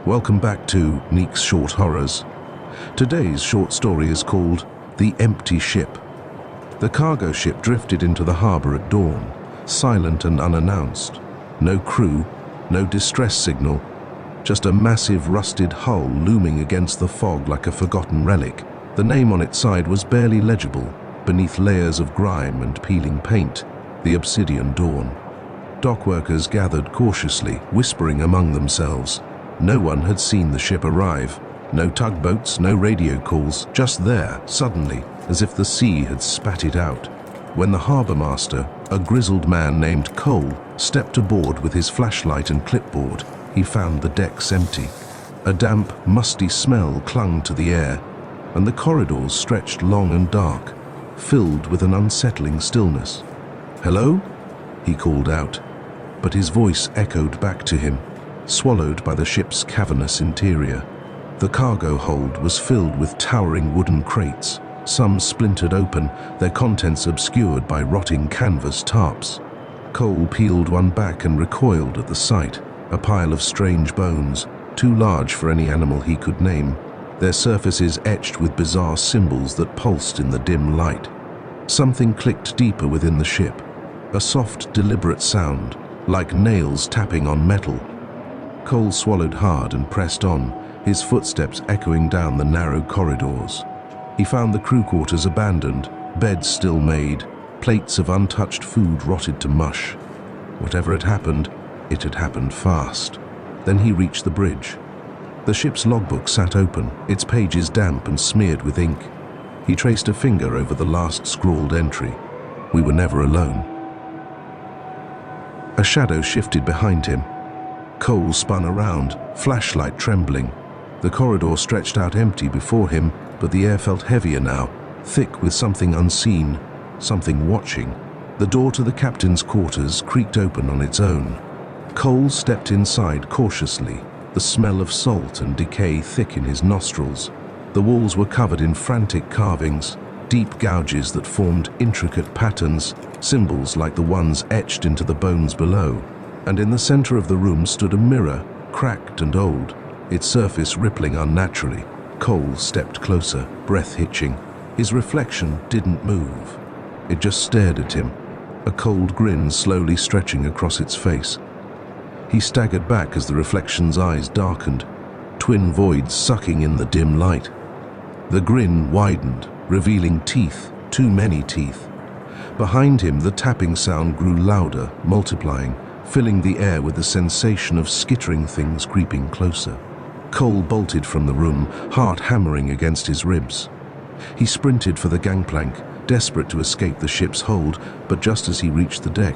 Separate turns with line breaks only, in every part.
Welcome back to Neek's Short Horrors. Today's short story is called The Empty Ship. The cargo ship drifted into the harbor at dawn, silent and unannounced. No crew, no distress signal, just a massive rusted hull looming against the fog like a forgotten relic. The name on its side was barely legible, beneath layers of grime and peeling paint, the Obsidian Dawn. Dock workers gathered cautiously, whispering among themselves. No one had seen the ship arrive. No tugboats, no radio calls, just there, suddenly, as if the sea had spat it out. When the harbormaster, a grizzled man named Cole, stepped aboard with his flashlight and clipboard, he found the decks empty. A damp, musty smell clung to the air, and the corridors stretched long and dark, filled with an unsettling stillness. "Hello?" he called out, but his voice echoed back to him, swallowed by the ship's cavernous interior. The cargo hold was filled with towering wooden crates, some splintered open, their contents obscured by rotting canvas tarps. Cole peeled one back and recoiled at the sight, a pile of strange bones, too large for any animal he could name, their surfaces etched with bizarre symbols that pulsed in the dim light. Something clicked deeper within the ship, a soft, deliberate sound, like nails tapping on metal. Cole swallowed hard and pressed on, his footsteps echoing down the narrow corridors. He found the crew quarters abandoned, beds still made, plates of untouched food rotted to mush. Whatever had happened, it had happened fast. Then he reached the bridge. The ship's logbook sat open, its pages damp and smeared with ink. He traced a finger over the last scrawled entry. "We were never alone." A shadow shifted behind him. Cole spun around, flashlight trembling. The corridor stretched out empty before him, but the air felt heavier now, thick with something unseen, something watching. The door to the captain's quarters creaked open on its own. Cole stepped inside cautiously, the smell of salt and decay thick in his nostrils. The walls were covered in frantic carvings, deep gouges that formed intricate patterns, symbols like the ones etched into the bones below. And in the center of the room stood a mirror, cracked and old, its surface rippling unnaturally. Cole stepped closer, breath hitching. His reflection didn't move. It just stared at him, a cold grin slowly stretching across its face. He staggered back as the reflection's eyes darkened, twin voids sucking in the dim light. The grin widened, revealing teeth, too many teeth. Behind him, the tapping sound grew louder, multiplying, filling the air with the sensation of skittering things creeping closer. Cole bolted from the room, heart hammering against his ribs. He sprinted for the gangplank, desperate to escape the ship's hold, but just as he reached the deck,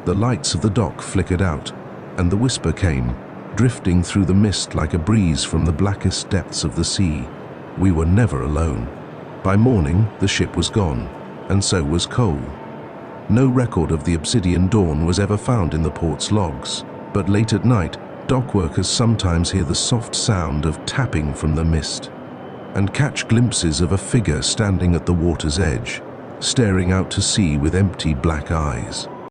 the lights of the dock flickered out, and the whisper came, drifting through the mist like a breeze from the blackest depths of the sea. We were never alone. By morning, the ship was gone, and so was Cole. No record of the Obsidian Dawn was ever found in the port's logs, but late at night, dock workers sometimes hear the soft sound of tapping from the mist, and catch glimpses of a figure standing at the water's edge, staring out to sea with empty black eyes.